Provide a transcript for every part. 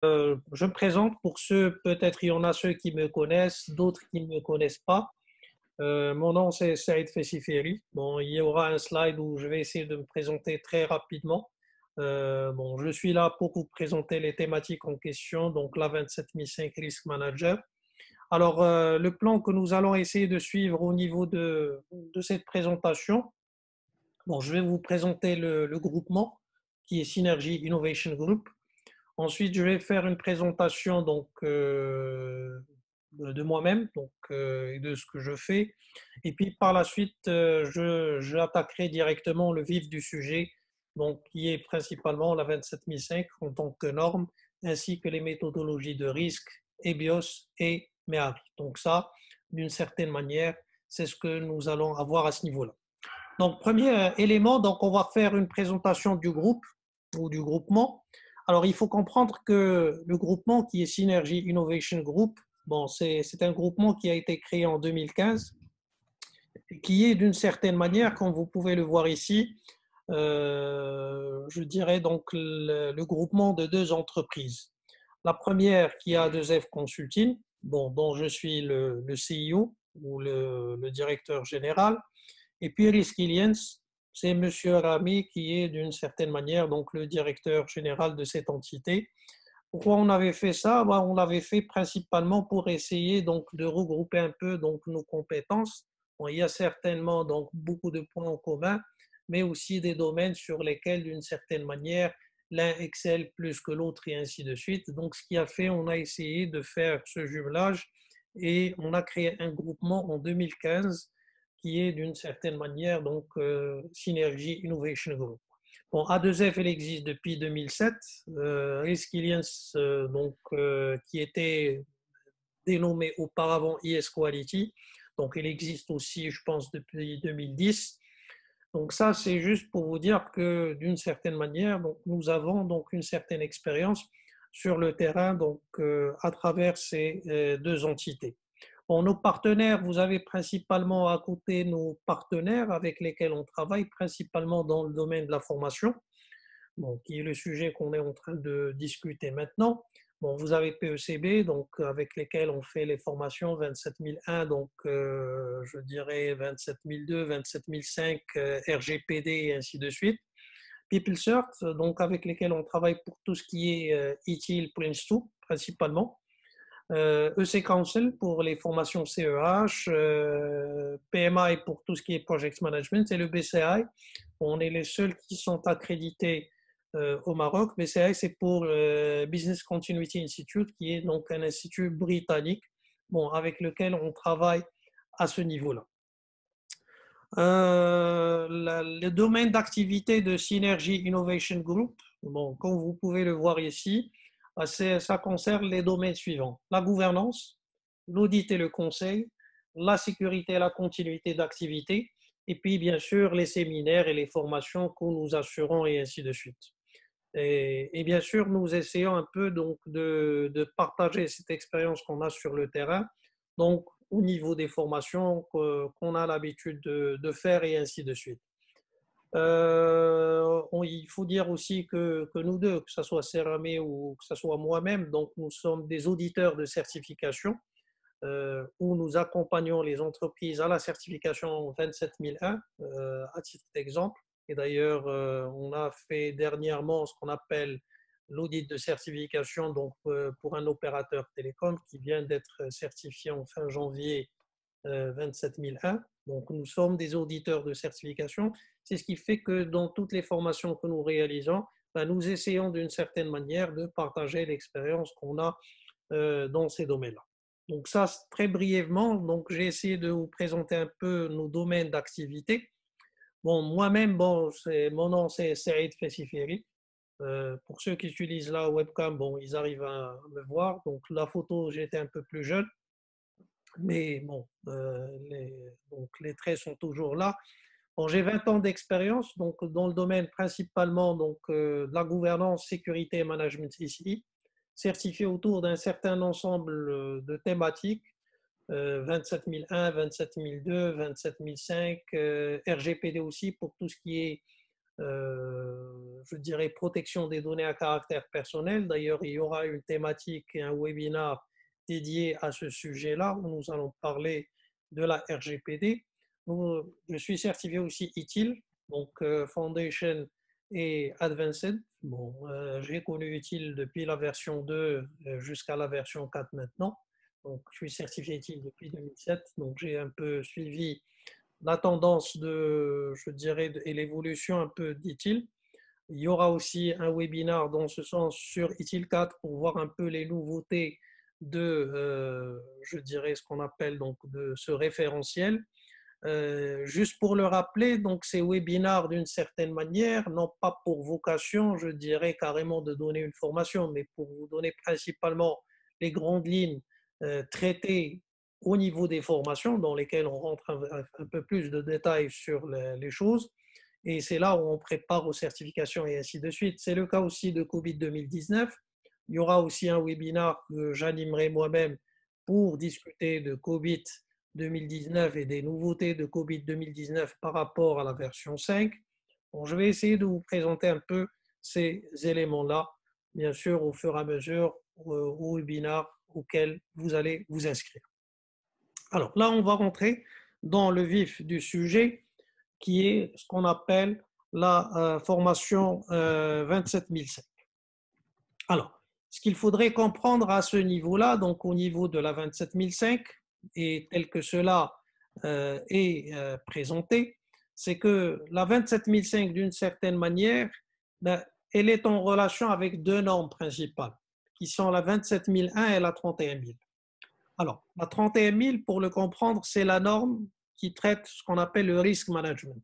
Je me présente pour ceux, peut-être il y en a ceux qui me connaissent, d'autres qui ne me connaissent pas. Mon nom c'est Saïd Fessiferi. Bon, il y aura un slide où je vais essayer de me présenter très rapidement. Bon, je suis là pour vous présenter les thématiques en question, donc la 27005 Risk Manager. Alors, le plan que nous allons essayer de suivre au niveau de cette présentation, bon, je vais vous présenter le groupement qui est Synergy Innovation Group. Ensuite, je vais faire une présentation donc, de moi-même donc, et de ce que je fais. Et puis par la suite, j'attaquerai directement le vif du sujet, donc, qui est principalement la 27005 en tant que norme, ainsi que les méthodologies de risque, EBIOS et MEARI. Donc ça, d'une certaine manière, c'est ce que nous allons avoir à ce niveau-là. Donc, premier élément, donc on va faire une présentation du groupe ou du groupement. Alors, il faut comprendre que le groupement qui est Synergy Innovation Group, bon, c'est un groupement qui a été créé en 2015 et qui est d'une certaine manière, comme vous pouvez le voir ici, je dirais donc le groupement de deux entreprises. La première qui a 2F Consulting, bon, dont je suis le CEO ou le directeur général, et puis Riskiliens, c'est M. Rami qui est d'une certaine manière donc le directeur général de cette entité. Pourquoi on avait fait ça? On l'avait fait principalement pour essayer donc de regrouper un peu donc nos compétences. Bon, il y a certainement donc beaucoup de points en commun, mais aussi des domaines sur lesquels d'une certaine manière l'un excelle plus que l'autre et ainsi de suite. Donc ce qui a fait, on a essayé de faire ce jumelage et on a créé un groupement en 2015 qui est d'une certaine manière donc Synergy Innovation Group. Bon, A2F, elle existe depuis 2007. Riskiliens, donc, qui était dénommé auparavant IS Quality, donc elle existe aussi, je pense, depuis 2010. Donc ça, c'est juste pour vous dire que d'une certaine manière, donc, nous avons donc une certaine expérience sur le terrain donc, à travers ces deux entités. Bon, nos partenaires, vous avez principalement à côté nos partenaires avec lesquels on travaille, principalement dans le domaine de la formation, bon, qui est le sujet qu'on est en train de discuter maintenant. Bon, vous avez PECB, donc, avec lesquels on fait les formations 27001, donc je dirais 27002, 27005, RGPD et ainsi de suite. PeopleCert, donc avec lesquels on travaille pour tout ce qui est ETIL, Prince2 principalement. EC Council pour les formations CEH, PMI pour tout ce qui est Project Management et le BCI. On est les seuls qui sont accrédités au Maroc. BCI, c'est pour Business Continuity Institute, qui est donc un institut britannique, bon, avec lequel on travaille à ce niveau-là. Le domaine d'activité de Synergy Innovation Group, bon, comme vous pouvez le voir ici, ça concerne les domaines suivants: la gouvernance, l'audit et le conseil, la sécurité et la continuité d'activité, et puis bien sûr les séminaires et les formations que nous assurons et ainsi de suite. Et bien sûr, nous essayons un peu donc de partager cette expérience qu'on a sur le terrain, donc au niveau des formations qu'on a l'habitude de faire et ainsi de suite. Il faut dire aussi que nous deux, que ce soit Séramé ou que ce soit moi-même, donc nous sommes des auditeurs de certification où nous accompagnons les entreprises à la certification 27001 à titre d'exemple. Et d'ailleurs, on a fait dernièrement ce qu'on appelle l'audit de certification donc, pour un opérateur télécom qui vient d'être certifié en fin janvier 27001. Donc, nous sommes des auditeurs de certification. C'est ce qui fait que dans toutes les formations que nous réalisons, ben, nous essayons d'une certaine manière de partager l'expérience qu'on a dans ces domaines-là. Donc ça, très brièvement, donc j'ai essayé de vous présenter un peu nos domaines d'activité. Bon, moi-même, bon, mon nom c'est Saïd Fessiferi. Pour ceux qui utilisent la webcam, bon, ils arrivent à me voir. Donc la photo, j'étais un peu plus jeune, mais bon, donc les traits sont toujours là. Bon, j'ai 20 ans d'expérience donc dans le domaine principalement donc de la gouvernance, sécurité et management ici, certifié autour d'un certain ensemble de thématiques, 27001, 27002, 27005, RGPD aussi pour tout ce qui est je dirais, protection des données à caractère personnel. D'ailleurs, il y aura une thématique et un webinaire dédié à ce sujet-là, où nous allons parler de la RGPD. Je suis certifié aussi ITIL, donc Foundation et Advanced. Bon, j'ai connu ITIL depuis la version 2 jusqu'à la version 4 maintenant. Donc, je suis certifié ITIL depuis 2007. Donc, j'ai un peu suivi la tendance je dirais, et l'évolution un peu d'ITIL. Il y aura aussi un webinaire dans ce sens sur ITIL 4 pour voir un peu les nouveautés je dirais, ce qu'on appelle donc de ce référentiel. Juste pour le rappeler, donc ces webinaires, d'une certaine manière, n'ont pas pour vocation, je dirais, carrément de donner une formation, mais pour vous donner principalement les grandes lignes traitées au niveau des formations, dans lesquelles on rentre un peu plus de détails sur les choses. Et c'est là où on prépare aux certifications et ainsi de suite. C'est le cas aussi de COVID 2019. Il y aura aussi un webinaire que j'animerai moi-même pour discuter de COVID 2019 et des nouveautés de COVID 2019 par rapport à la version 5. Bon, je vais essayer de vous présenter un peu ces éléments-là, bien sûr, au fur et à mesure au webinaire auquel vous allez vous inscrire. Alors là, on va rentrer dans le vif du sujet, qui est ce qu'on appelle la formation 27005. Alors, ce qu'il faudrait comprendre à ce niveau-là, donc au niveau de la 27005, et tel que cela est présenté, c'est que la 27005, d'une certaine manière, ben, elle est en relation avec deux normes principales, qui sont la 27001 et la 31000. Alors, la 31000, pour le comprendre, c'est la norme qui traite ce qu'on appelle le risk management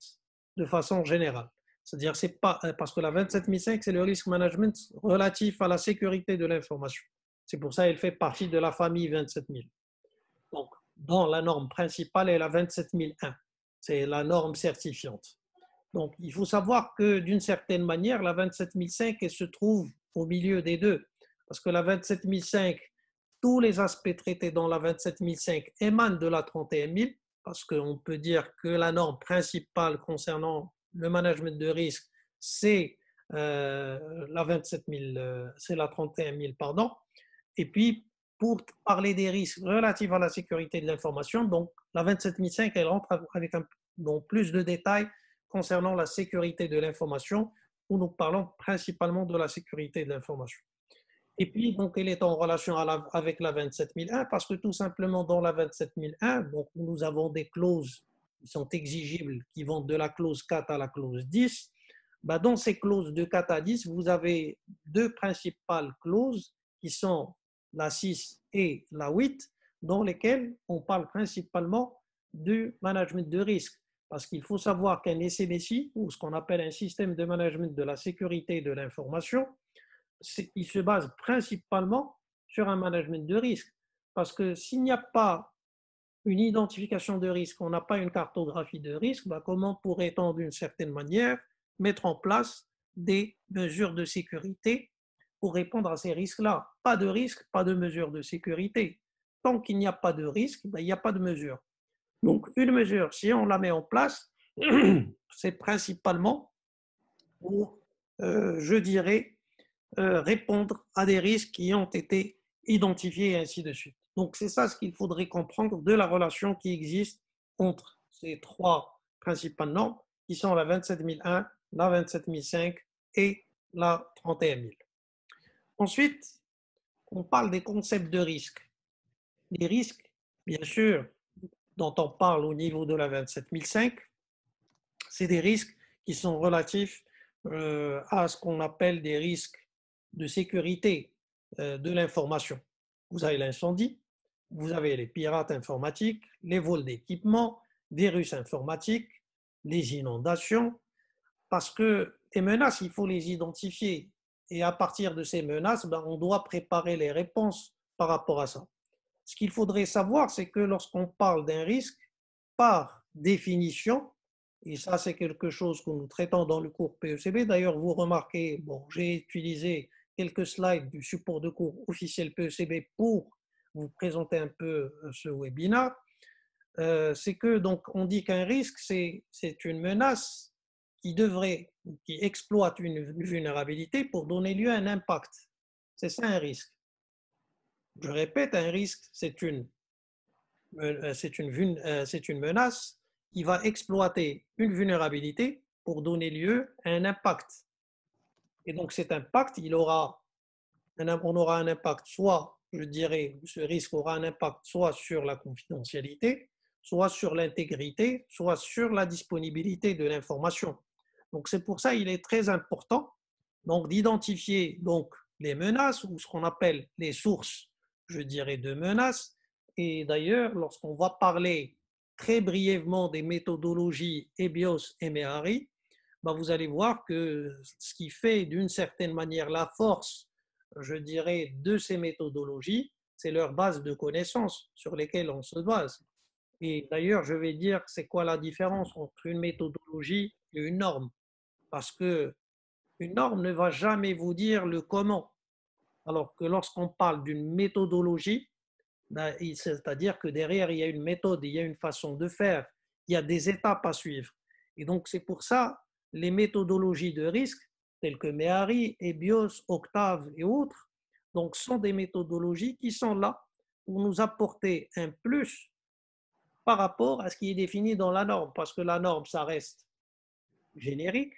de façon générale. C'est-à-dire, c'est pas parce que la 27005, c'est le risk management relatif à la sécurité de l'information. C'est pour ça qu'elle fait partie de la famille 27000. Donc, dans la norme principale est la 27001. C'est la norme certifiante. Donc, il faut savoir que d'une certaine manière, la 27005, elle se trouve au milieu des deux. Parce que la 27005, tous les aspects traités dans la 27005 émanent de la 31000, parce qu'on peut dire que la norme principale concernant le management de risque, c'est la 27000, c'est la 31000, pardon. Et puis, pour parler des risques relatifs à la sécurité de l'information, donc la 27005, elle rentre avec plus de détails concernant la sécurité de l'information, où nous parlons principalement de la sécurité de l'information. Et puis, donc, elle est en relation avec la 27001 parce que tout simplement, dans la 27001, donc, nous avons des clauses qui sont exigibles, qui vont de la clause 4 à la clause 10. Ben, dans ces clauses de 4 à 10, vous avez deux principales clauses qui sont la 6 et la 8, dans lesquelles on parle principalement du management de risque. Parce qu'il faut savoir qu'un SMSI, ou ce qu'on appelle un système de management de la sécurité de l'information, il se base principalement sur un management de risque. Parce que s'il n'y a pas une identification de risque, on n'a pas une cartographie de risque, ben comment pourrait-on d'une certaine manière mettre en place des mesures de sécurité pour répondre à ces risques-là? Pas de risque, pas de mesures de sécurité. Tant qu'il n'y a pas de risque, ben, il n'y a pas de mesure. Donc une mesure, si on la met en place, c'est principalement pour, je dirais, répondre à des risques qui ont été identifiés et ainsi de suite. Donc c'est ça ce qu'il faudrait comprendre de la relation qui existe entre ces trois principales normes qui sont la 27001, la 27005 et la 31000. Ensuite, on parle des concepts de risque. Les risques, bien sûr, dont on parle au niveau de la 27005, c'est des risques qui sont relatifs à ce qu'on appelle des risques de sécurité de l'information. Vous avez l'incendie, vous avez les pirates informatiques, les vols d'équipements, virus informatiques, les inondations, parce que les menaces, il faut les identifier. Et à partir de ces menaces, ben, on doit préparer les réponses par rapport à ça. Ce qu'il faudrait savoir, c'est que lorsqu'on parle d'un risque, par définition, et ça c'est quelque chose que nous traitons dans le cours PECB, d'ailleurs vous remarquez, bon, j'ai utilisé quelques slides du support de cours officiel PECB pour vous présenter un peu ce webinaire, c'est que donc on dit qu'un risque c'est une menace qui devrait qui exploite une vulnérabilité pour donner lieu à un impact. C'est ça un risque. Je répète, un risque, c'est une menace qui va exploiter une vulnérabilité pour donner lieu à un impact. Et donc cet impact, on aura un impact soit, je dirais, ce risque aura un impact soit sur la confidentialité, soit sur l'intégrité, soit sur la disponibilité de l'information. Donc c'est pour ça qu'il est très important donc d'identifier donc les menaces ou ce qu'on appelle les sources, je dirais, de menaces. Et d'ailleurs, lorsqu'on va parler très brièvement des méthodologies EBIOS et MEHARI, ben vous allez voir que ce qui fait d'une certaine manière la force, je dirais, de ces méthodologies, c'est leur base de connaissances sur lesquelles on se base. Et d'ailleurs, je vais dire, c'est quoi la différence entre une méthodologie et une norme? Parce que une norme ne va jamais vous dire le comment. Alors que lorsqu'on parle d'une méthodologie, c'est-à-dire que derrière, il y a une méthode, il y a une façon de faire, il y a des étapes à suivre. Et donc, c'est pour ça, les méthodologies de risque, telles que MEHARI, EBIOS, Octave et autres, donc, sont des méthodologies qui sont là pour nous apporter un plus par rapport à ce qui est défini dans la norme, parce que la norme, ça reste générique,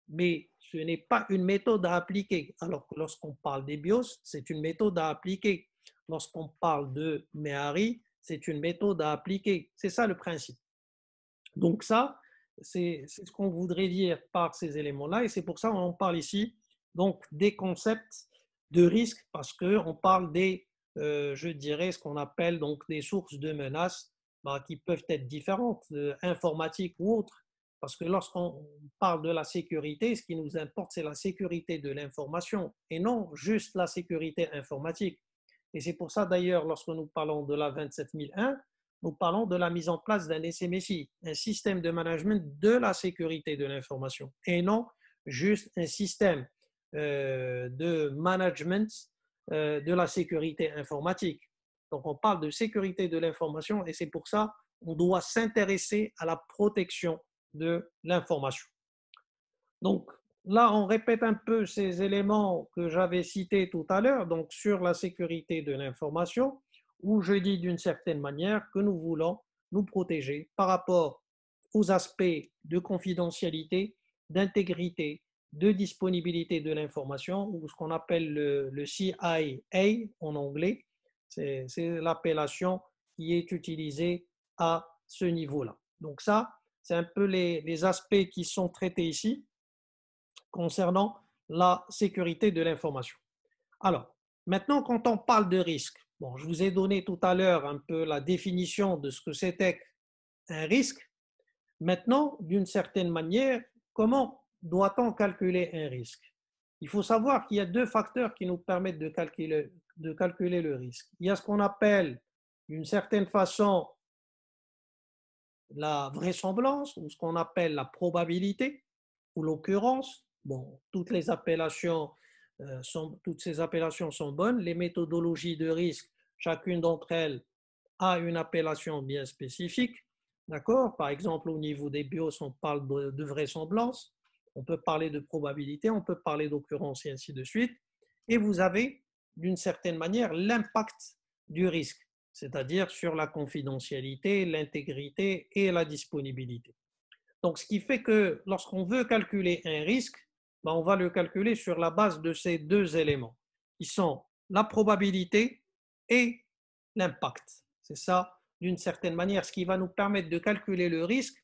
mais ce n'est pas une méthode à appliquer. Alors que lorsqu'on parle des BIOS, c'est une méthode à appliquer. Lorsqu'on parle de MEHARI, c'est une méthode à appliquer. C'est ça le principe. Donc ça, c'est ce qu'on voudrait dire par ces éléments-là, et c'est pour ça qu'on parle ici donc des concepts de risque, parce qu'on parle des, je dirais, ce qu'on appelle donc des sources de menaces qui peuvent être différentes, informatiques ou autres. Parce que lorsqu'on parle de la sécurité, ce qui nous importe, c'est la sécurité de l'information et non juste la sécurité informatique. Et c'est pour ça d'ailleurs, lorsque nous parlons de la 27001, nous parlons de la mise en place d'un SMSI, un système de management de la sécurité de l'information, et non juste un système de management de la sécurité informatique. Donc on parle de sécurité de l'information et c'est pour ça qu'on doit s'intéresser à la protection de l'information. Donc là, on répète un peu ces éléments que j'avais cités tout à l'heure, donc sur la sécurité de l'information, où je dis d'une certaine manière que nous voulons nous protéger par rapport aux aspects de confidentialité, d'intégrité, de disponibilité de l'information, ou ce qu'on appelle le CIA en anglais. C'est l'appellation qui est utilisée à ce niveau-là. Donc ça, c'est un peu les aspects qui sont traités ici concernant la sécurité de l'information. Alors, maintenant, quand on parle de risque, bon, je vous ai donné tout à l'heure un peu la définition de ce que c'était un risque. Maintenant, d'une certaine manière, comment doit-on calculer un risque? Il faut savoir qu'il y a deux facteurs qui nous permettent de calculer le risque. Il y a ce qu'on appelle, d'une certaine façon, la vraisemblance, ou ce qu'on appelle la probabilité, ou l'occurrence. Bon, toutes ces appellations sont bonnes. Les méthodologies de risque, chacune d'entre elles a une appellation bien spécifique. D'accord? Par exemple, au niveau des BIOS, on parle de vraisemblance, on peut parler de probabilité, on peut parler d'occurrence et ainsi de suite. Et vous avez, d'une certaine manière, l'impact du risque, c'est-à-dire sur la confidentialité, l'intégrité et la disponibilité. Donc, ce qui fait que lorsqu'on veut calculer un risque, on va le calculer sur la base de ces deux éléments, qui sont la probabilité et l'impact. C'est ça, d'une certaine manière, ce qui va nous permettre de calculer le risque.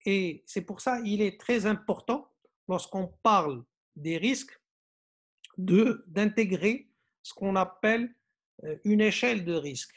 Et c'est pour ça qu'il est très important, lorsqu'on parle des risques, d'intégrer ce qu'on appelle une échelle de risque.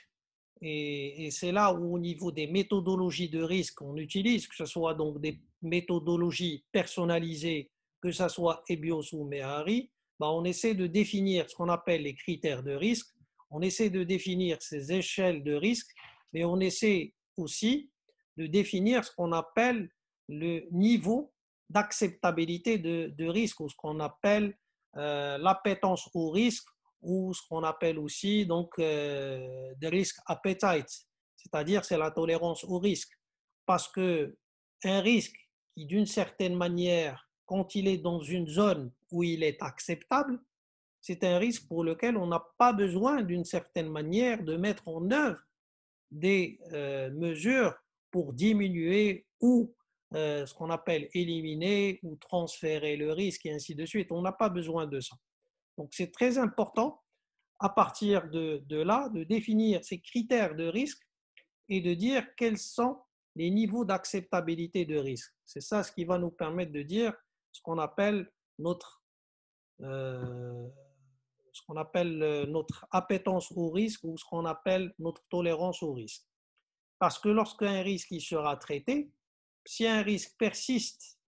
Et c'est là où, au niveau des méthodologies de risque qu'on utilise, que ce soit donc des méthodologies personnalisées, que ce soit EBIOS ou MEHARI, on essaie de définir ce qu'on appelle les critères de risque, on essaie de définir ces échelles de risque, mais on essaie aussi de définir ce qu'on appelle le niveau d'acceptabilité de risque, ou ce qu'on appelle l'appétence au risque, ou ce qu'on appelle aussi donc the risk appetite, c'est-à-dire c'est la tolérance au risque. Parce que un risque qui d'une certaine manière quand il est dans une zone où il est acceptable, c'est un risque pour lequel on n'a pas besoin d'une certaine manière de mettre en œuvre des mesures pour diminuer ou ce qu'on appelle éliminer ou transférer le risque et ainsi de suite. On n'a pas besoin de ça. Donc c'est très important à partir de là de définir ces critères de risque et de dire quels sont les niveaux d'acceptabilité de risque. C'est ça ce qui va nous permettre de dire ce qu'on appelle notre euh, notre appétence au risque ou ce qu'on appelle notre tolérance au risque. Parce que lorsqu'un risque il sera traité, si un risque persiste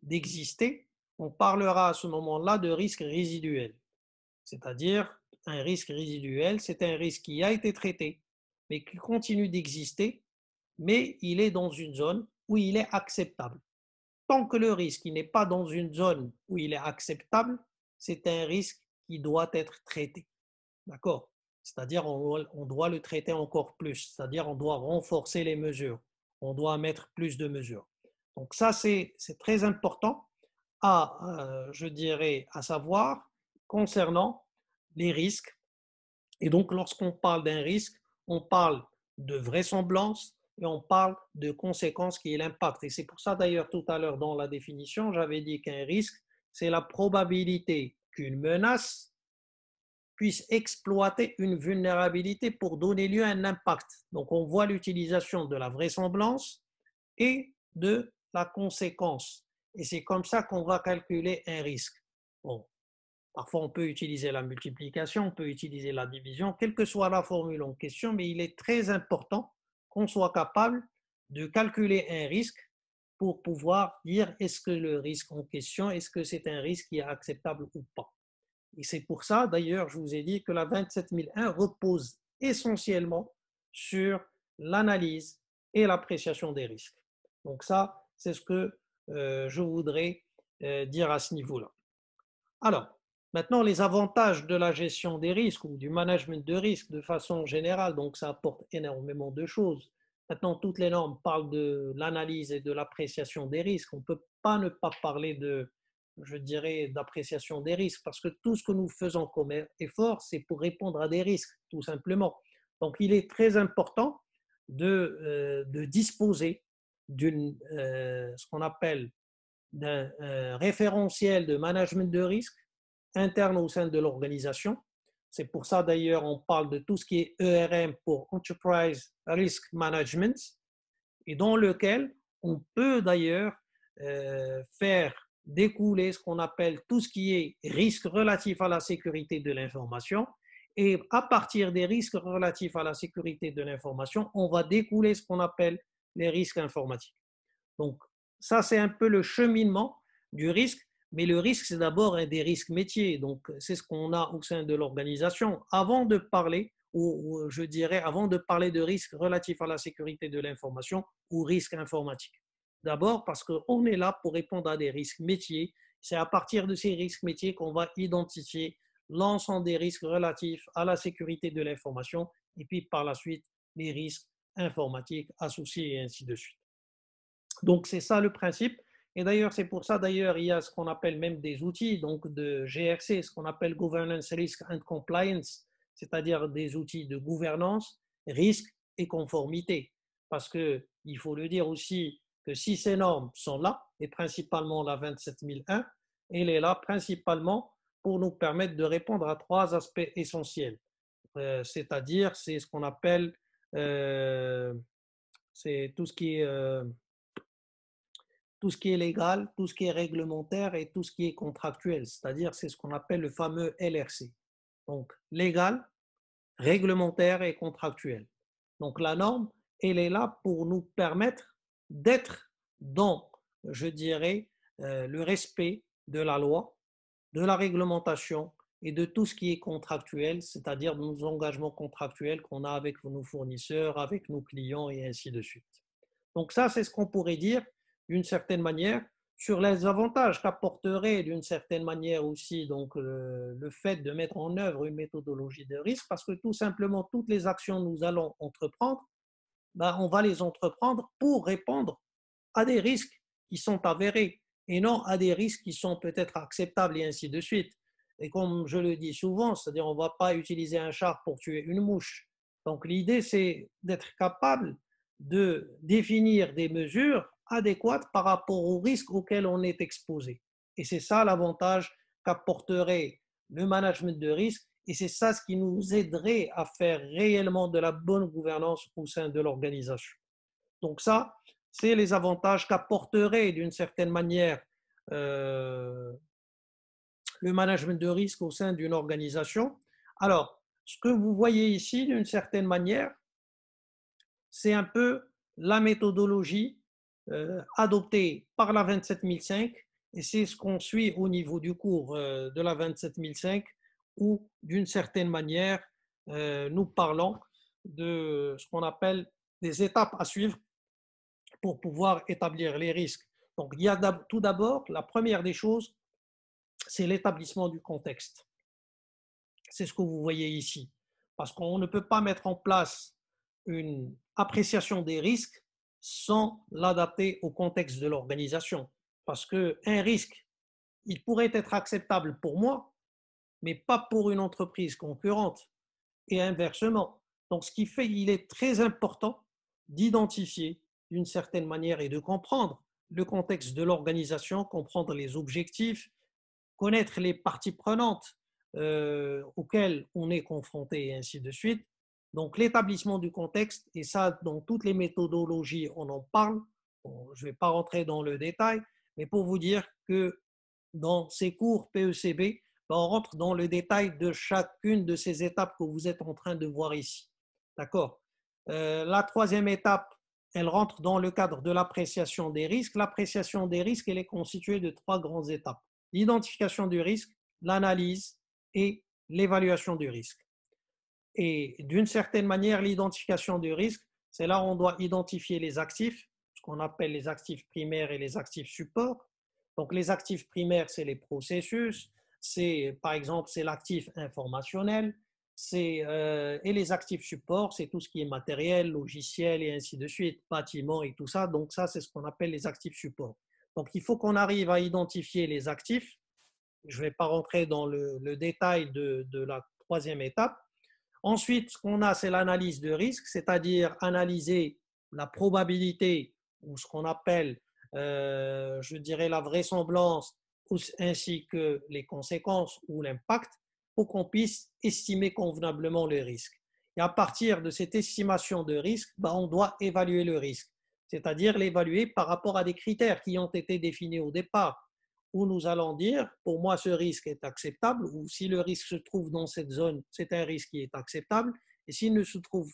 d'exister, on parlera à ce moment-là de risque résiduel. C'est-à-dire, un risque résiduel, c'est un risque qui a été traité, mais qui continue d'exister, mais il est dans une zone où il est acceptable. Tant que le risque n'est pas dans une zone où il est acceptable, c'est un risque qui doit être traité. D'accord? C'est-à-dire on doit le traiter encore plus, c'est-à-dire on doit renforcer les mesures, on doit mettre plus de mesures. Donc ça, c'est très important je dirais, à savoir concernant les risques. Et donc, lorsqu'on parle d'un risque, on parle de vraisemblance et on parle de conséquences qui est l'impact. Et c'est pour ça d'ailleurs tout à l'heure dans la définition, j'avais dit qu'un risque, c'est la probabilité qu'une menace puisse exploiter une vulnérabilité pour donner lieu à un impact. Donc on voit l'utilisation de la vraisemblance et de la conséquence. Et c'est comme ça qu'on va calculer un risque. Bon, parfois on peut utiliser la multiplication, on peut utiliser la division, quelle que soit la formule en question, mais il est très important qu'on soit capable de calculer un risque pour pouvoir dire est-ce que le risque en question, est-ce que c'est un risque qui est acceptable ou pas. Et c'est pour ça, d'ailleurs, je vous ai dit que la 27001 repose essentiellement sur l'analyse et l'appréciation des risques. Donc ça, c'est ce que je voudrais dire à ce niveau-là. Alors, maintenant, les avantages de la gestion des risques ou du management de risques de façon générale, donc ça apporte énormément de choses. Maintenant, toutes les normes parlent de l'analyse et de l'appréciation des risques. On ne peut pas ne pas parler je dirais, d'appréciation des risques parce que tout ce que nous faisons comme effort, c'est pour répondre à des risques, tout simplement. Donc, il est très important de disposer ce qu'on appelle d'un référentiel de management de risque interne au sein de l'organisation. C'est pour ça d'ailleurs on parle de tout ce qui est ERM pour Enterprise Risk Management et dans lequel on peut d'ailleurs faire découler ce qu'on appelle tout ce qui est risque relatif à la sécurité de l'information et à partir des risques relatifs à la sécurité de l'information, on va découler ce qu'on appelle les risques informatiques. Donc, ça, c'est un peu le cheminement du risque, mais le risque, c'est d'abord un des risques métiers. Donc, c'est ce qu'on a au sein de l'organisation. Avant de parler, ou je dirais, avant de parler de risques relatifs à la sécurité de l'information ou risques informatiques. D'abord, parce qu'on est là pour répondre à des risques métiers. C'est à partir de ces risques métiers qu'on va identifier l'ensemble des risques relatifs à la sécurité de l'information et puis par la suite les risques informatiques associés et ainsi de suite. Donc c'est ça le principe. Et d'ailleurs, c'est pour ça, d'ailleurs, il y a ce qu'on appelle même des outils donc de GRC, ce qu'on appelle Governance, Risk and Compliance, c'est-à-dire des outils de gouvernance, risque et conformité. Parce qu'il faut le dire aussi que si ces normes sont là, et principalement la 27001, elle est là principalement pour nous permettre de répondre à trois aspects essentiels. C'est-à-dire, c'est ce qu'on appelle, c'est tout ce qui est légal, tout ce qui est réglementaire et tout ce qui est contractuel, c'est-à-dire c'est ce qu'on appelle le fameux LRC. Donc légal, réglementaire et contractuel. Donc la norme, elle est là pour nous permettre d'être dans, je dirais, le respect de la loi, de la réglementation et de tout ce qui est contractuel, c'est-à-dire nos engagements contractuels qu'on a avec nos fournisseurs, avec nos clients et ainsi de suite. Donc ça, c'est ce qu'on pourrait dire d'une certaine manière sur les avantages qu'apporterait d'une certaine manière aussi donc, le fait de mettre en œuvre une méthodologie de risque parce que tout simplement toutes les actions que nous allons entreprendre, ben, on va les entreprendre pour répondre à des risques qui sont avérés. et non à des risques qui sont peut-être acceptables et ainsi de suite. Et comme je le dis souvent, c'est-à-dire on ne va pas utiliser un char pour tuer une mouche. Donc l'idée, c'est d'être capable de définir des mesures adéquates par rapport aux risques auxquels on est exposé. Et c'est ça l'avantage qu'apporterait le management de risque, et c'est ça ce qui nous aiderait à faire réellement de la bonne gouvernance au sein de l'organisation. Donc ça, c'est les avantages qu'apporterait d'une certaine manière euh, le management de risque au sein d'une organisation. Alors, ce que vous voyez ici, d'une certaine manière, c'est un peu la méthodologie adoptée par la 27005, et c'est ce qu'on suit au niveau du cours de la 27005, où d'une certaine manière, nous parlons de ce qu'on appelle des étapes à suivre pour pouvoir établir les risques. Donc, il y a tout d'abord, la première des choses, c'est l'établissement du contexte. C'est ce que vous voyez ici. Parce qu'on ne peut pas mettre en place une appréciation des risques sans l'adapter au contexte de l'organisation. Parce qu'un risque, il pourrait être acceptable pour moi, mais pas pour une entreprise concurrente, et inversement. Donc, ce qui fait qu'il est très important d'identifier d'une certaine manière et de comprendre le contexte de l'organisation, comprendre les objectifs, connaître les parties prenantes auxquelles on est confronté et ainsi de suite. Donc l'établissement du contexte, et ça dans toutes les méthodologies on en parle, bon, je ne vais pas rentrer dans le détail, mais pour vous dire que dans ces cours PECB, ben, on rentre dans le détail de chacune de ces étapes que vous êtes en train de voir ici. D'accord. La troisième étape, elle rentre dans le cadre de l'appréciation des risques. L'appréciation des risques, elle est constituée de trois grandes étapes: l'identification du risque, l'analyse et l'évaluation du risque. Et d'une certaine manière, l'identification du risque, c'est là où on doit identifier les actifs, ce qu'on appelle les actifs primaires et les actifs supports. Donc les actifs primaires, c'est les processus, c'est par exemple c'est l'actif informationnel, et les actifs supports, c'est tout ce qui est matériel, logiciel et ainsi de suite, bâtiment et tout ça. Donc ça, c'est ce qu'on appelle les actifs supports. Donc il faut qu'on arrive à identifier les actifs. Je ne vais pas rentrer dans le détail de la troisième étape. Ensuite, ce qu'on a, c'est l'analyse de risque, c'est-à-dire analyser la probabilité ou ce qu'on appelle, je dirais, la vraisemblance ainsi que les conséquences ou l'impact pour qu'on puisse estimer convenablement le risque. Et à partir de cette estimation de risque, ben, on doit évaluer le risque, c'est-à-dire l'évaluer par rapport à des critères qui ont été définis au départ, où nous allons dire, pour moi, ce risque est acceptable, ou si le risque se trouve dans cette zone, c'est un risque qui est acceptable, et s'il ne se trouve,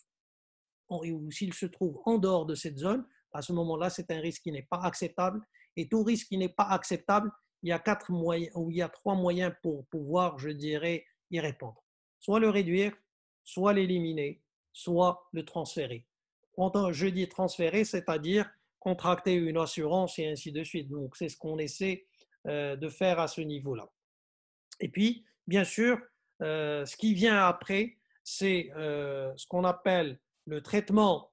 ou s'il se trouve en dehors de cette zone, à ce moment-là, c'est un risque qui n'est pas acceptable, et tout risque qui n'est pas acceptable, il y a quatre moyens, ou il y a trois moyens pour pouvoir, je dirais, y répondre. Soit le réduire, soit l'éliminer, soit le transférer. Quand je dis transférer, c'est-à-dire contracter une assurance et ainsi de suite. Donc, c'est ce qu'on essaie de faire à ce niveau-là. Et puis, bien sûr, ce qui vient après, c'est ce qu'on appelle le traitement,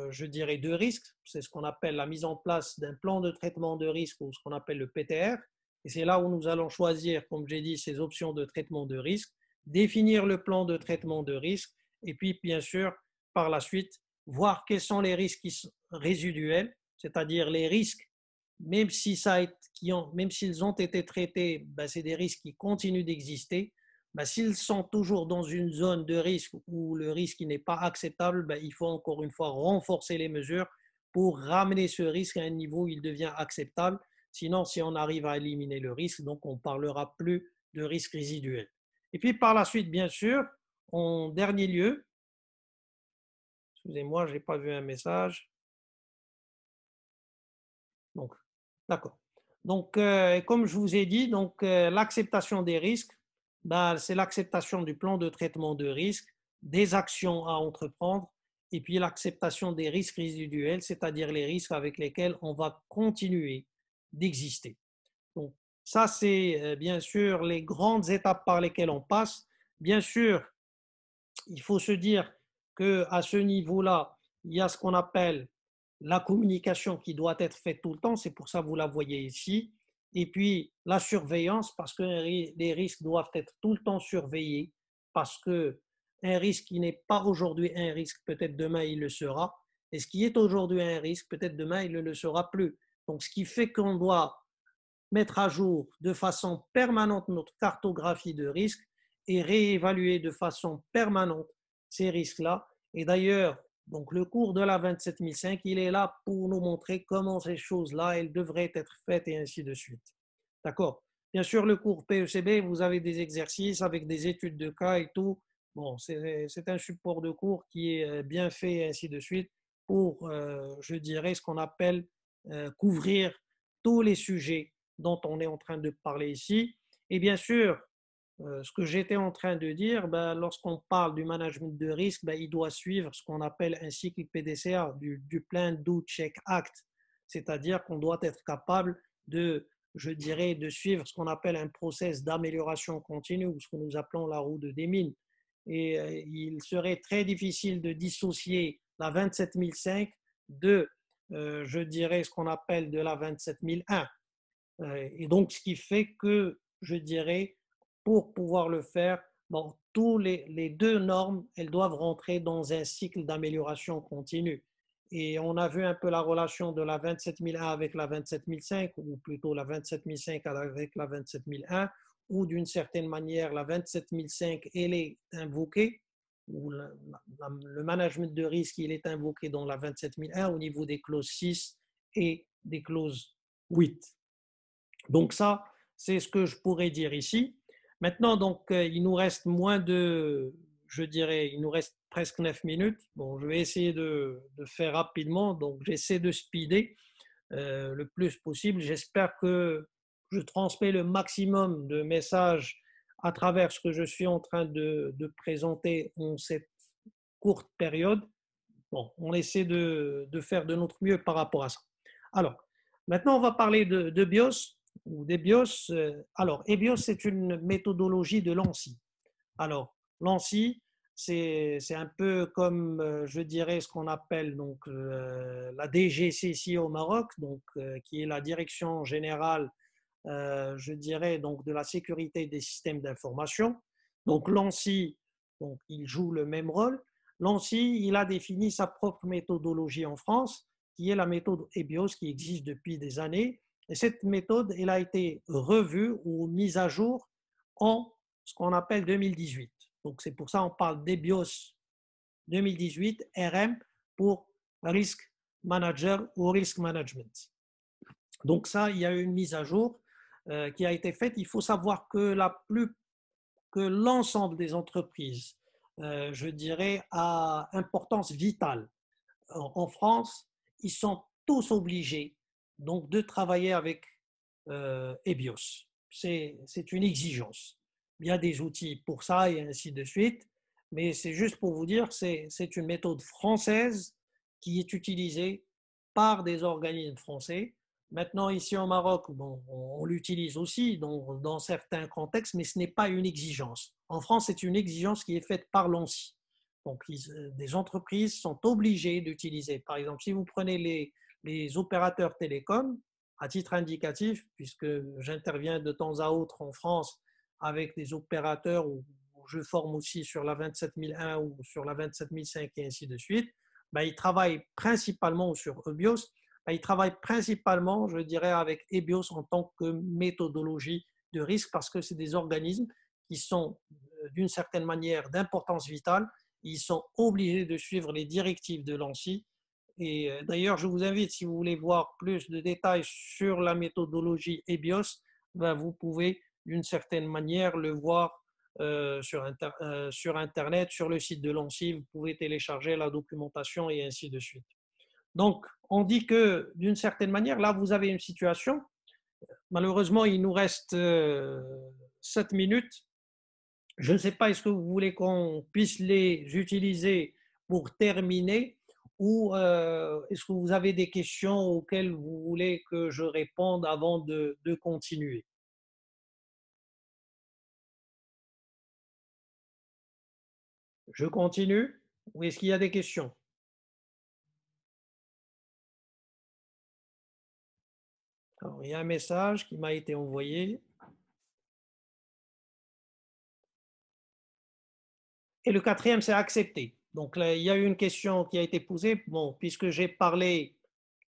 je dirais, de risque. C'est ce qu'on appelle la mise en place d'un plan de traitement de risque ou ce qu'on appelle le PTR. Et c'est là où nous allons choisir, comme j'ai dit, ces options de traitement de risque, définir le plan de traitement de risque et puis, bien sûr, par la suite, voir quels sont les risques résiduels, c'est-à-dire les risques même si même s'ils ont été traités, ben, c'est des risques qui continuent d'exister. Ben, s'ils sont toujours dans une zone de risque où le risque n'est pas acceptable, ben, il faut encore une fois renforcer les mesures pour ramener ce risque à un niveau où il devient acceptable. Sinon, si on arrive à éliminer le risque, donc on ne parlera plus de risque résiduel. Et puis par la suite, bien sûr, en dernier lieu, excusez-moi, je n'ai pas vu un message. Donc, d'accord. Donc, comme je vous ai dit, donc, l'acceptation des risques, ben, c'est l'acceptation du plan de traitement de risque, des actions à entreprendre, et puis l'acceptation des risques résiduels, c'est-à-dire les risques avec lesquels on va continuer d'exister. Donc, ça, c'est bien sûr les grandes étapes par lesquelles on passe. Bien sûr, il faut se dire qu'à ce niveau-là, il y a ce qu'on appelle la communication qui doit être faite tout le temps, c'est pour ça que vous la voyez ici. Et puis la surveillance, parce que les risques doivent être tout le temps surveillés, parce que un risque qui n'est pas aujourd'hui un risque, peut-être demain il le sera, et ce qui est aujourd'hui un risque, peut-être demain il ne le sera plus. Donc ce qui fait qu'on doit mettre à jour de façon permanente notre cartographie de risques et réévaluer de façon permanente ces risques-là. Et d'ailleurs, donc le cours de la 27005, il est là pour nous montrer comment ces choses-là, elles devraient être faites et ainsi de suite. D'accord. Bien sûr, le cours PECB, vous avez des exercices avec des études de cas et tout. Bon, c'est un support de cours qui est bien fait et ainsi de suite pour, je dirais, ce qu'on appelle couvrir tous les sujets dont on est en train de parler ici. Et bien sûr, ce que j'étais en train de dire, ben, lorsqu'on parle du management de risque, ben, il doit suivre ce qu'on appelle un cycle PDCA, du Plan Do Check Act, c'est-à-dire qu'on doit être capable de, je dirais, de suivre ce qu'on appelle un process d'amélioration continue, ou ce que nous appelons la roue de Demine. Et il serait très difficile de dissocier la 27005 de, je dirais, ce qu'on appelle de la 27001. Et donc, ce qui fait que, je dirais, pour pouvoir le faire, bon, tous les deux normes, elles doivent rentrer dans un cycle d'amélioration continue. Et on a vu un peu la relation de la 27001 avec la 27005, ou plutôt la 27005 avec la 27001, où d'une certaine manière, la 27005, elle est invoquée, ou le management de risque, il est invoqué dans la 27001 au niveau des clauses 6 et des clauses 8. Donc ça, c'est ce que je pourrais dire ici. Maintenant, donc, il nous reste moins de, je dirais, il nous reste presque 9 minutes. Bon, je vais essayer de faire rapidement. Donc, j'essaie de speeder le plus possible. J'espère que je transmets le maximum de messages à travers ce que je suis en train de présenter en cette courte période. Bon, on essaie de faire de notre mieux par rapport à ça. Alors, maintenant, on va parler de BIOS ou des BIOS. Alors, EBIOS, c'est une méthodologie de l'ANSI. Alors, l'ANSI, c'est un peu comme, je dirais, ce qu'on appelle donc la DGCC au Maroc, donc, qui est la Direction générale, je dirais, donc, de la sécurité des systèmes d'information. Donc, l'ANSI, donc, il joue le même rôle. L'ANSI, il a défini sa propre méthodologie en France, qui est la méthode EBIOS, qui existe depuis des années. Et cette méthode, elle a été revue ou mise à jour en ce qu'on appelle 2018. Donc, c'est pour ça qu'on parle d'EBIOS 2018, RM, pour Risk Manager ou Risk Management. Donc ça, il y a eu une mise à jour qui a été faite. Il faut savoir que que l'ensemble des entreprises, je dirais, à importance vitale en France, ils sont tous obligés donc de travailler avec EBIOS. C'est une exigence. Il y a des outils pour ça et ainsi de suite, mais c'est juste pour vous dire que c'est une méthode française qui est utilisée par des organismes français. Maintenant, ici au Maroc, bon, on l'utilise aussi dans certains contextes, mais ce n'est pas une exigence. En France, c'est une exigence qui est faite par l'ANSI. Donc, des entreprises sont obligées d'utiliser. Par exemple, si vous prenez les opérateurs télécoms, à titre indicatif, puisque j'interviens de temps à autre en France avec des opérateurs où je forme aussi sur la 27001 ou sur la 27005 et ainsi de suite, ben, ils travaillent principalement sur EBIOS, ben, ils travaillent principalement, je dirais, avec EBIOS en tant que méthodologie de risque parce que c'est des organismes qui sont d'une certaine manière d'importance vitale. Ils sont obligés de suivre les directives de l'ANSI. Et d'ailleurs, je vous invite, si vous voulez voir plus de détails sur la méthodologie EBIOS, ben vous pouvez d'une certaine manière le voir sur Internet, sur le site de l'ANSI. Vous pouvez télécharger la documentation et ainsi de suite. Donc, on dit que d'une certaine manière, là, vous avez une situation. Malheureusement, il nous reste 7 minutes. Je ne sais pas, est-ce que vous voulez qu'on puisse les utiliser pour terminer ou est-ce que vous avez des questions auxquelles vous voulez que je réponde avant de continuer? Je continue ou est-ce qu'il y a des questions? Alors, il y a un message qui m'a été envoyé. Et le quatrième, c'est accepter. Donc, là, il y a eu une question qui a été posée. Bon, puisque j'ai parlé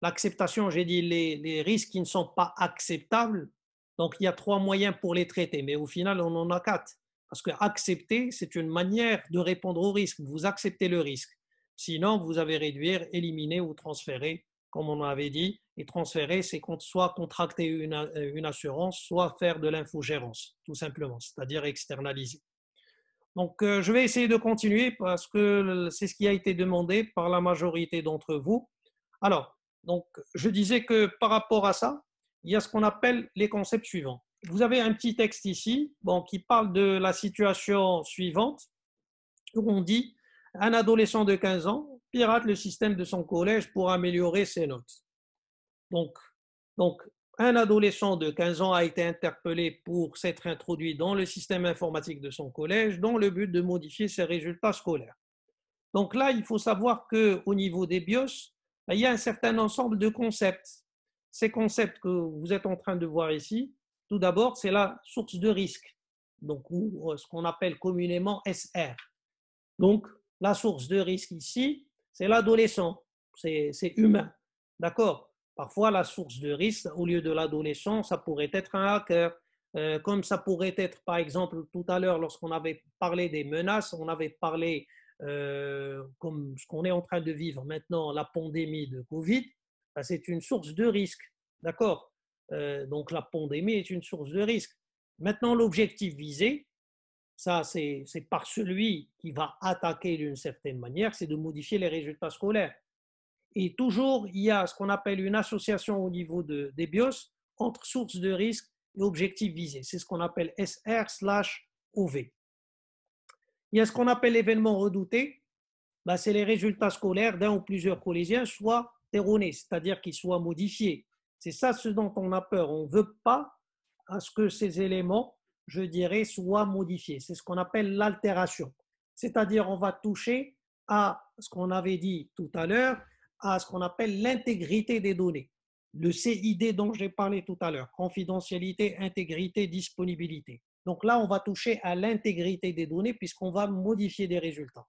l'acceptation, j'ai dit les risques qui ne sont pas acceptables. Donc, il y a trois moyens pour les traiter, mais au final, on en a quatre. Parce que accepter, c'est une manière de répondre au risque. Vous acceptez le risque. Sinon, vous avez réduire, éliminer ou transférer, comme on avait dit. Et transférer, c'est soit contracter une assurance, soit faire de l'infogérance, tout simplement, c'est-à-dire externaliser. Donc, je vais essayer de continuer parce que c'est ce qui a été demandé par la majorité d'entre vous. Alors, donc, je disais que par rapport à ça, il y a ce qu'on appelle les concepts suivants. Vous avez un petit texte ici, bon, qui parle de la situation suivante, où on dit un adolescent de 15 ans pirate le système de son collège pour améliorer ses notes. Donc, donc, un adolescent de 15 ans a été interpellé pour s'être introduit dans le système informatique de son collège dans le but de modifier ses résultats scolaires. Donc là, il faut savoir qu'au niveau des BIOS, il y a un certain ensemble de concepts. Ces concepts que vous êtes en train de voir ici, tout d'abord, c'est la source de risque, donc, ou ce qu'on appelle communément SR. Donc, la source de risque ici, c'est l'adolescent, c'est humain. D'accord? Parfois, la source de risque, au lieu de l'adolescent, ça pourrait être un hacker. Comme ça pourrait être, par exemple, tout à l'heure, lorsqu'on avait parlé des menaces, on avait parlé, comme ce qu'on est en train de vivre maintenant, la pandémie de Covid, ben, c'est une source de risque. D'accord? Donc, la pandémie est une source de risque. Maintenant, l'objectif visé, ça, c'est par celui qui va attaquer d'une certaine manière, c'est de modifier les résultats scolaires. Et toujours, il y a ce qu'on appelle une association au niveau des BIOS entre source de risque et objectif visé. C'est ce qu'on appelle SR/OV. Il y a ce qu'on appelle l'événement redouté. Ben, c'est les résultats scolaires d'un ou plusieurs collégiens soient erronés, c'est-à-dire qu'ils soient modifiés. C'est ça ce dont on a peur. On ne veut pas à ce que ces éléments, je dirais, soient modifiés. C'est ce qu'on appelle l'altération. C'est-à-dire on va toucher à ce qu'on avait dit tout à l'heure, à ce qu'on appelle l'intégrité des données. Le CID dont j'ai parlé tout à l'heure, confidentialité, intégrité, disponibilité. Donc là, on va toucher à l'intégrité des données puisqu'on va modifier des résultats.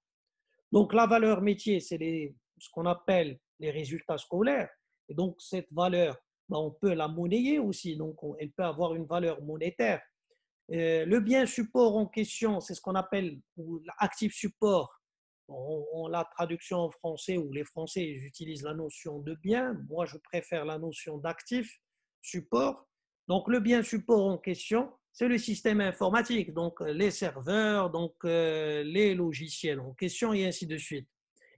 Donc la valeur métier, c'est ce qu'on appelle les résultats scolaires. Et donc cette valeur, ben, on peut la monnayer aussi, donc elle peut avoir une valeur monétaire. Le bien support en question, c'est ce qu'on appelle l'actif support. La traduction en français, ou les Français utilisent la notion de bien. Moi, je préfère la notion d'actif support. Donc, le bien support en question, c'est le système informatique, donc les serveurs, donc les logiciels en question et ainsi de suite.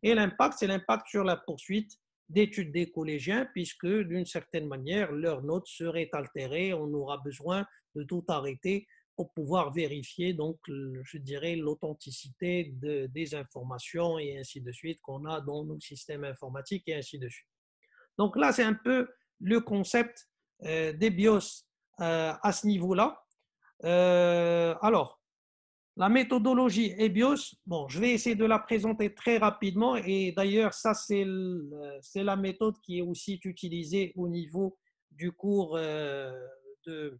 Et l'impact, c'est l'impact sur la poursuite d'études des collégiens, puisque d'une certaine manière, leurs notes seraient altérées. On aura besoin de tout arrêter pour pouvoir vérifier, donc, je dirais, l'authenticité des informations et ainsi de suite qu'on a dans nos systèmes informatiques et ainsi de suite. Donc là, c'est un peu le concept des BIOS à ce niveau-là. Alors, la méthodologie EBIOS, bon, je vais essayer de la présenter très rapidement et d'ailleurs, ça, c'est la méthode qui est aussi utilisée au niveau du cours de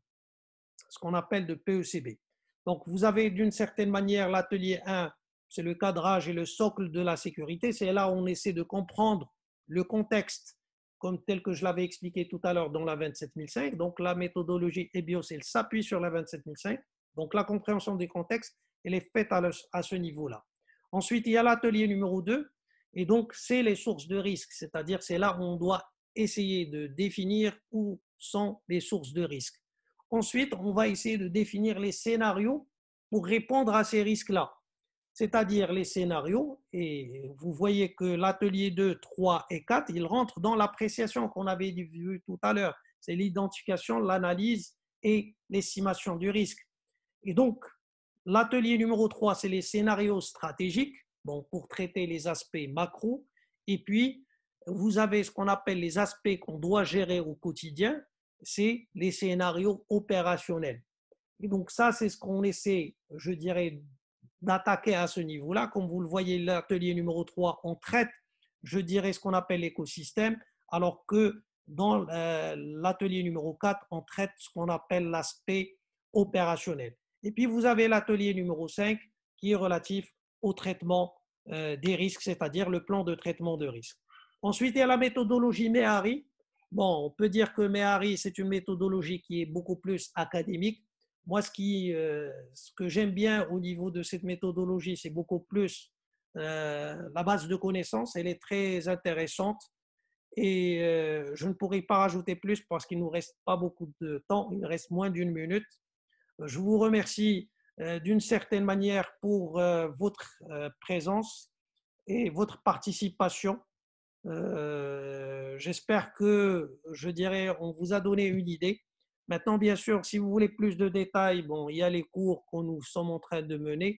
ce qu'on appelle de PECB. Donc, vous avez d'une certaine manière l'atelier 1, c'est le cadrage et le socle de la sécurité. C'est là où on essaie de comprendre le contexte, comme tel que je l'avais expliqué tout à l'heure dans la 27005. Donc, la méthodologie EBIOS, elle s'appuie sur la 27005. Donc, la compréhension des contextes, elle est faite à ce niveau-là. Ensuite, il y a l'atelier numéro 2, et donc, c'est les sources de risque, c'est-à-dire c'est là où on doit essayer de définir où sont les sources de risque. Ensuite, on va essayer de définir les scénarios pour répondre à ces risques-là. C'est-à-dire les scénarios, et vous voyez que l'atelier 2, 3 et 4, ils rentrent dans l'appréciation qu'on avait vue tout à l'heure. C'est l'identification, l'analyse et l'estimation du risque. Et donc, l'atelier numéro 3, c'est les scénarios stratégiques, bon, pour traiter les aspects macro. Et puis, vous avez ce qu'on appelle les aspects qu'on doit gérer au quotidien, c'est les scénarios opérationnels. Et donc ça, c'est ce qu'on essaie, je dirais, d'attaquer à ce niveau-là. Comme vous le voyez, l'atelier numéro 3, on traite, je dirais, ce qu'on appelle l'écosystème, alors que dans l'atelier numéro 4, on traite ce qu'on appelle l'aspect opérationnel. Et puis, vous avez l'atelier numéro 5 qui est relatif au traitement des risques, c'est-à-dire le plan de traitement de risques. Ensuite, il y a la méthodologie MEHARI. Bon, on peut dire que MEHARI, c'est une méthodologie qui est beaucoup plus académique. Moi, ce que j'aime bien au niveau de cette méthodologie, c'est beaucoup plus la base de connaissances. Elle est très intéressante et je ne pourrais pas rajouter plus parce qu'il ne nous reste pas beaucoup de temps. Il nous reste moins d'une minute. Je vous remercie d'une certaine manière pour votre présence et votre participation. J'espère que, je dirais, on vous a donné une idée. Maintenant, bien sûr, si vous voulez plus de détails, bon, il y a les cours que nous sommes en train de mener.